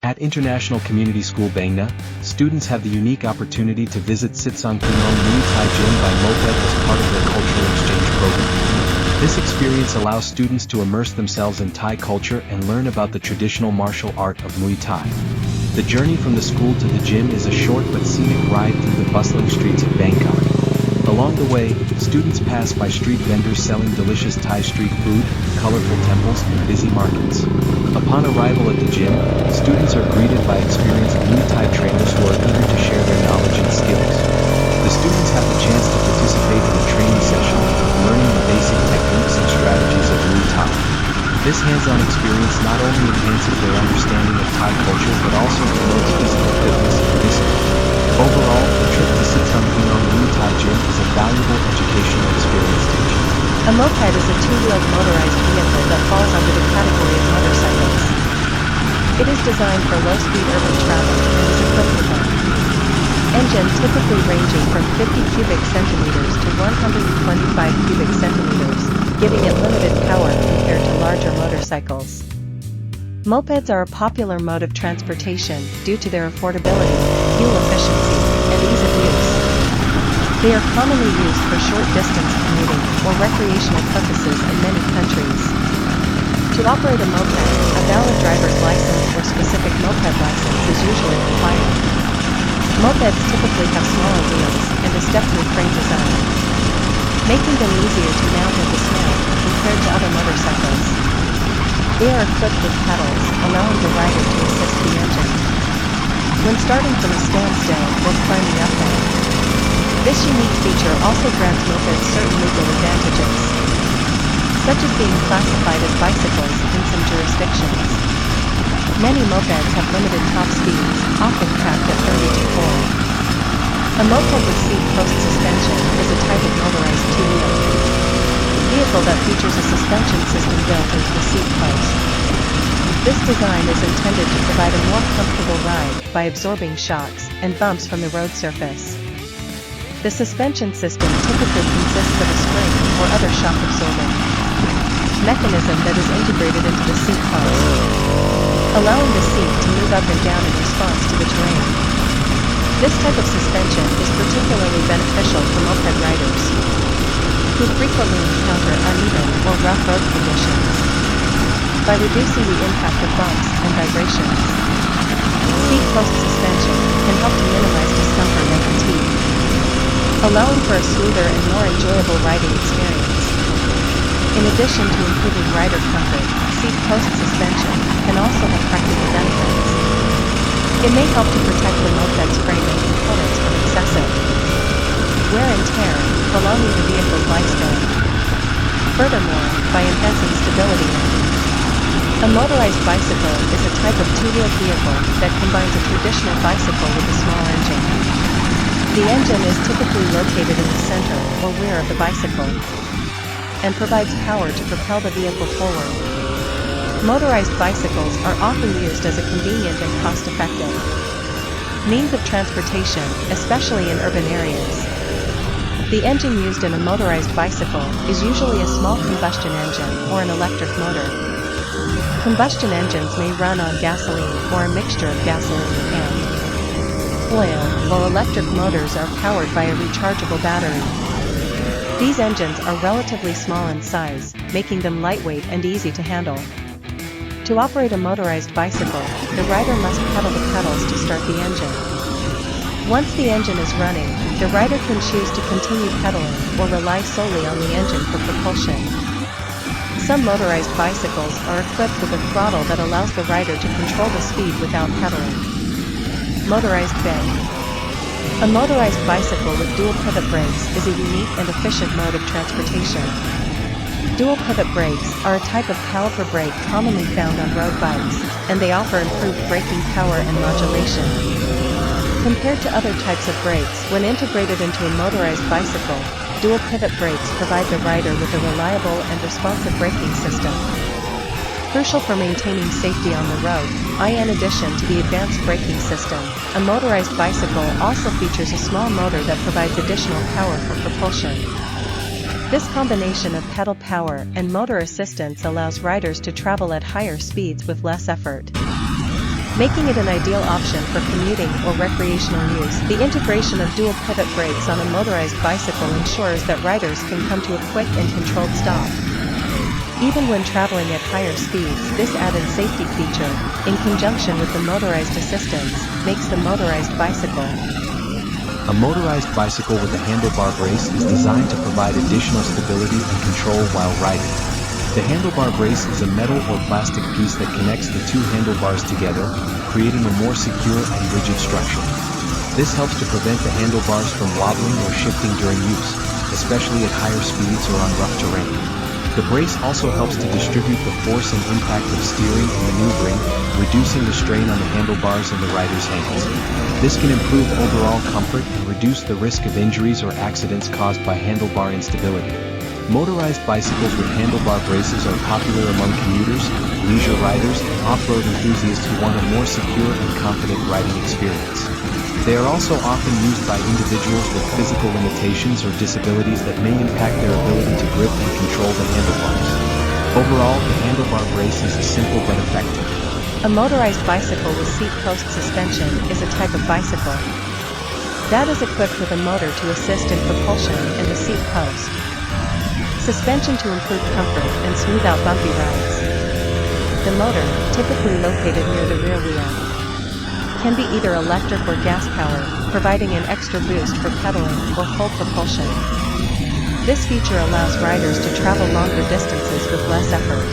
At International Community School Bangna, students have the unique opportunity to visit Sitsang Kumon Muay Thai Gym by Moped as part of their cultural exchange program. This experience allows students to immerse themselves in Thai culture and learn about the traditional martial art of Muay Thai. The journey from the school to the gym is a short but scenic ride through the bustling streets of Bangkok. Along the way, students pass by street vendors selling delicious Thai street food, colorful temples, and busy markets. Upon arrival at the gym, students are greeted by experienced Muay Thai trainers who are eager to share their knowledge and skills. The students have the chance to participate in a training session, learning the basic techniques and strategies of Muay Thai. This hands-on experience not only enhances their understanding of Thai culture but also promotes physical fitness and discipline. Overall, the trip to Sitsang Kumon Muay Thai Gym is a valuable educational experience. A moped is a two-wheeled motorized vehicle that falls under the category of motorcycles. It is designed for low-speed urban travel and is equipped with an engine typically ranging from 50 cubic centimeters to 125 cubic centimeters, giving it limited power compared to larger motorcycles. Mopeds are a popular mode of transportation due to their affordability, fuel efficiency, and ease of use. They are commonly used for short-distance commuting or recreational purposes in many countries. To operate a moped, a valid driver's license or specific moped license is usually required. Mopeds typically have smaller wheels and a step-through frame design, making them easier to mount and dismount compared to other motorcycles. They are equipped with pedals, allowing the rider to assist the engine when starting from a standstill or climbing uphill. This unique feature also grants mopeds certain legal advantages, such as being classified as bicycles in some jurisdictions. Many mopeds have limited top speeds, often capped at 30 to 40. A moped with seat-post suspension is a type of motorized two-wheel vehicle that features a suspension system built into the seat post. This design is intended to provide a more comfortable ride by absorbing shocks and bumps from the road surface. The suspension system typically consists of a spring or other shock-absorbing mechanism that is integrated into the seat post, allowing the seat to move up and down in response to the terrain. This type of suspension is particularly beneficial for moped riders who frequently encounter uneven or rough road conditions by reducing the impact of bumps and vibrations. Seat post suspension can help to minimize discomfort and fatigue, allowing for a smoother and more enjoyable riding experience. In addition to improving rider comfort, seat post suspension can also have practical benefits. It may help to protect the moped's frame and components from excessive wear and tear, prolonging the vehicle's lifespan. Furthermore, by enhancing stability, a motorized bicycle is a type of two-wheeled vehicle that combines a traditional bicycle with a small engine. The engine is typically located in the center or rear of the bicycle and provides power to propel the vehicle forward. Motorized bicycles are often used as a convenient and cost-effective means of transportation, especially in urban areas. The engine used in a motorized bicycle is usually a small combustion engine or an electric motor. Combustion engines may run on gasoline or a mixture of gasoline and oil, while electric motors are powered by a rechargeable battery. These engines are relatively small in size, making them lightweight and easy to handle. To operate a motorized bicycle, the rider must pedal the pedals to start the engine. Once the engine is running, the rider can choose to continue pedaling or rely solely on the engine for propulsion. Some motorized bicycles are equipped with a throttle that allows the rider to control the speed without pedaling. Motorized brake. A motorized bicycle with dual pivot brakes is a unique and efficient mode of transportation. Dual pivot brakes are a type of caliper brake commonly found on road bikes, and they offer improved braking power and modulation. Compared to other types of brakes, when integrated into a motorized bicycle, dual pivot brakes provide the rider with a reliable and responsive braking system, crucial for maintaining safety on the road. In addition to the advanced braking system, a motorized bicycle also features a small motor that provides additional power for propulsion. This combination of pedal power and motor assistance allows riders to travel at higher speeds with less effort. making it an ideal option for commuting or recreational use. The integration of dual pivot brakes on a motorized bicycle ensures that riders can come to a quick and controlled stop. Even when traveling at higher speeds, this added safety feature, in conjunction with the motorized assistance, makes the motorized bicycle. A motorized bicycle with a handlebar brace is designed to provide additional stability and control while riding. The handlebar brace is a metal or plastic piece that connects the two handlebars together, creating a more secure and rigid structure. This helps to prevent the handlebars from wobbling or shifting during use, especially at higher speeds or on rough terrain. The brace also helps to distribute the force and impact of steering and maneuvering, reducing the strain on the handlebars and the rider's hands. This can improve overall comfort and reduce the risk of injuries or accidents caused by handlebar instability. Motorized bicycles with handlebar braces are popular among commuters, leisure riders, and off-road enthusiasts who want a more secure and confident riding experience. They are also often used by individuals with physical limitations or disabilities that may impact their ability to grip and control the handlebars. Overall, the handlebar brace is simple but effective. A motorized bicycle with seat post suspension is a type of bicycle that is equipped with a motor to assist in propulsion and a seat post. Suspension to improve comfort and smooth out bumpy rides. The motor, typically located near the rear wheel, can be either electric or gas powered, providing an extra boost for pedaling or full propulsion. This feature allows riders to travel longer distances with less effort,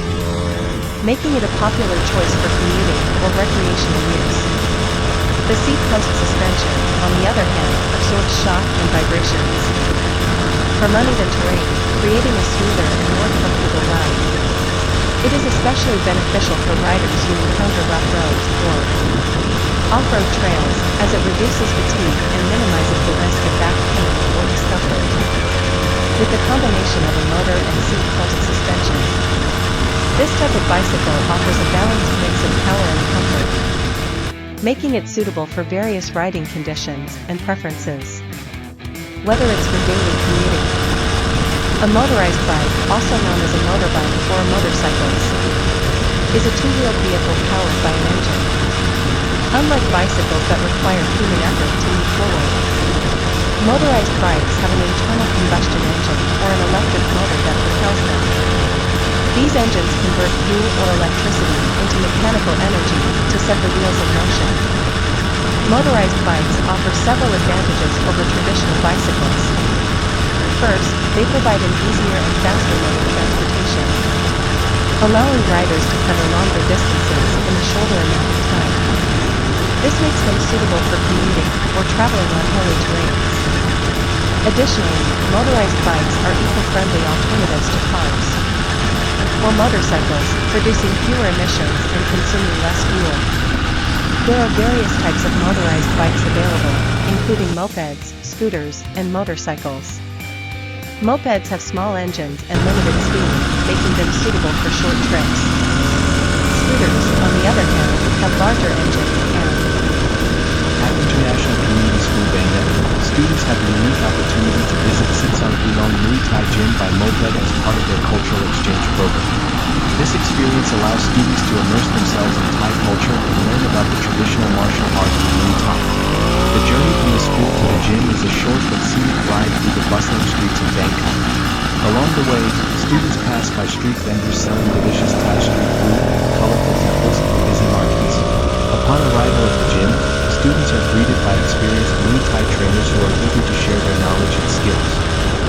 making it a popular choice for commuting or recreational use. The seat post suspension, on the other hand, absorbs shock and vibrations from uneven terrain, creating a smoother and more comfortable ride. It is especially beneficial for riders who encounter rough roads or off-road trails, as it reduces fatigue and minimizes the risk of back pain or discomfort. With the combination of a motor and seat post suspension, this type of bicycle offers a balanced mix of power and comfort, making it suitable for various riding conditions and preferences. Whether it's for daily commuting, a motorized bike, also known as a motorbike or a motorcycle, is a two-wheeled vehicle powered by an engine. Unlike bicycles that require human effort to move forward, motorized bikes have an internal combustion engine or an electric motor that propels them. These engines convert fuel or electricity into mechanical energy to set the wheels in motion. Motorized bikes offer several advantages over traditional bicycles. First, they provide an easier and faster mode of transportation, allowing riders to cover longer distances in a shorter amount of time. This makes them suitable for commuting or traveling on hilly terrains. Additionally, motorized bikes are eco-friendly alternatives to cars or motorcycles, producing fewer emissions and consuming less fuel. There are various types of motorized bikes available, including mopeds, scooters, and motorcycles. Mopeds have small engines and limited speed, making them suitable for short trips. Scooters, on the other hand, have larger engines and At International Community School Bangkok, students have the unique opportunity to visit Seibertron Muay Thai Gym by Moped as part of their cultural exchange program. This experience allows students to immerse themselves in Thai culture and learn about the traditional martial arts of Muay Thai. The journey from the school to the gym is a short but scenic ride through the bustling streets of Bangkok. Along the way, students pass by street vendors selling delicious Thai street food, colorful temples, and busy markets. Upon arrival at the gym, students are greeted by experienced Muay Thai trainers who are eager to share their knowledge and skills.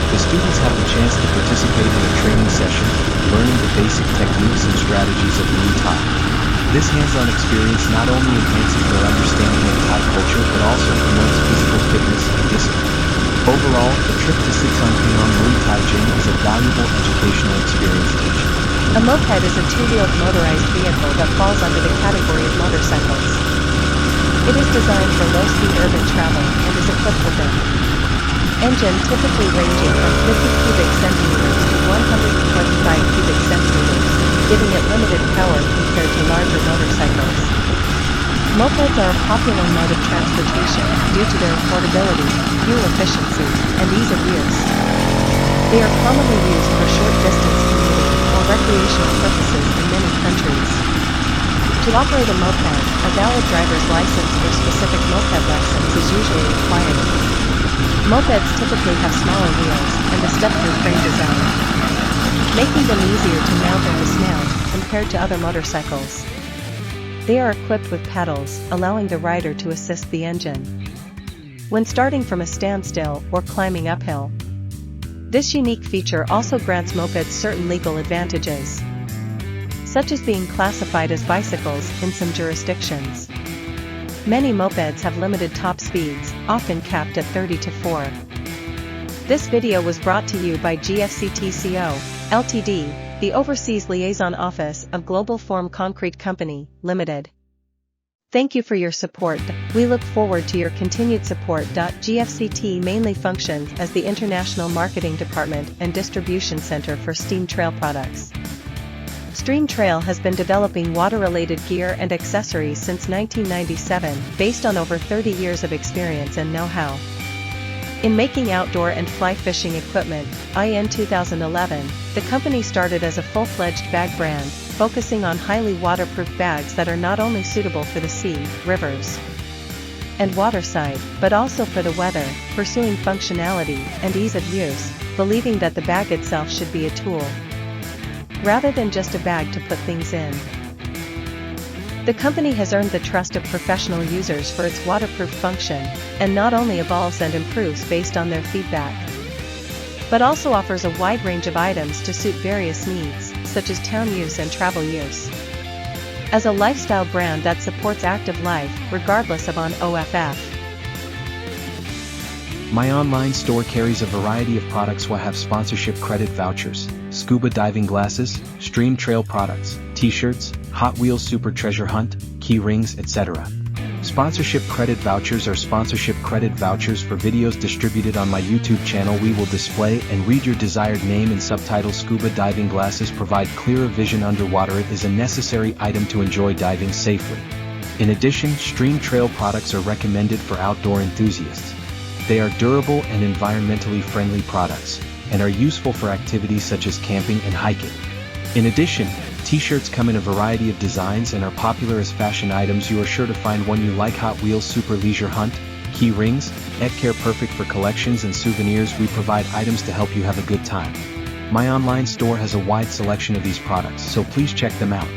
The students have the chance to participate in a training session, learning the basic techniques and strategies of Muay Thai. This hands-on experience not only enhances their understanding of Thai culture but also promotes physical fitness and discipline. Overall, the trip to Seibertron Muay Thai Gym is a valuable educational experience teaching. a moped is a two-wheeled motorized vehicle that falls under the category of motorcycles. It is designed for low-speed urban travel and is equipped with an engine typically ranging from 50 cubic centimeters to 125 cubic centimeters, giving it limited power compared to larger motorcycles. Mopeds are a popular mode of transportation due to their affordability, fuel efficiency, and ease of use. They are commonly used for short-distance commuting or recreational purposes in many countries. To operate a moped, a valid driver's license or specific moped license is usually required. Mopeds typically have smaller wheels and a step-through frame design, making them easier to mount and dismount compared to other motorcycles. They are equipped with pedals, allowing the rider to assist the engine when starting from a standstill or climbing uphill. This unique feature also grants mopeds certain legal advantages, such as being classified as bicycles in some jurisdictions. Many mopeds have limited top speeds, often capped at 30 to 4. This video was brought to you by GFCTCO, Ltd., the Overseas Liaison Office of Global Form Concrete Company, Limited. Thank you for your support. We look forward to your continued support. GFCT mainly functions as the international marketing department and distribution center for Steam Trail products. Stream Trail has been developing water-related gear and accessories since 1997, based on over 30 years of experience and know-how in making outdoor and fly fishing equipment. In 2011, the company started as a full-fledged bag brand, focusing on highly waterproof bags that are not only suitable for the sea, rivers, and waterside, but also for the weather, pursuing functionality and ease of use, believing that the bag itself should be a tool rather than just a bag to put things in. The company has earned the trust of professional users for its waterproof function, and not only evolves and improves based on their feedback, but also offers a wide range of items to suit various needs, such as town use and travel use. As a lifestyle brand that supports active life, regardless of on-OFF. My online store carries a variety of products. We have sponsorship credit vouchers, scuba diving glasses, stream trail products, t-shirts, Hot Wheels Super Treasure Hunt, key rings, etc. Sponsorship credit vouchers are sponsorship credit vouchers for videos distributed on my YouTube channel. We will display and read your desired name and subtitle. Scuba diving glasses provide clearer vision underwater. It is a necessary item to enjoy diving safely. In addition, stream trail products are recommended for outdoor enthusiasts. They are durable and environmentally friendly products, and are useful for activities such as camping and hiking. In addition, t-shirts come in a variety of designs and are popular as fashion items. You are sure to find one you like. Hot Wheels Super Leisure Hunt, key rings, Care perfect for collections and souvenirs. We provide items to help you have a good time. My online store has a wide selection of these products, so please check them out.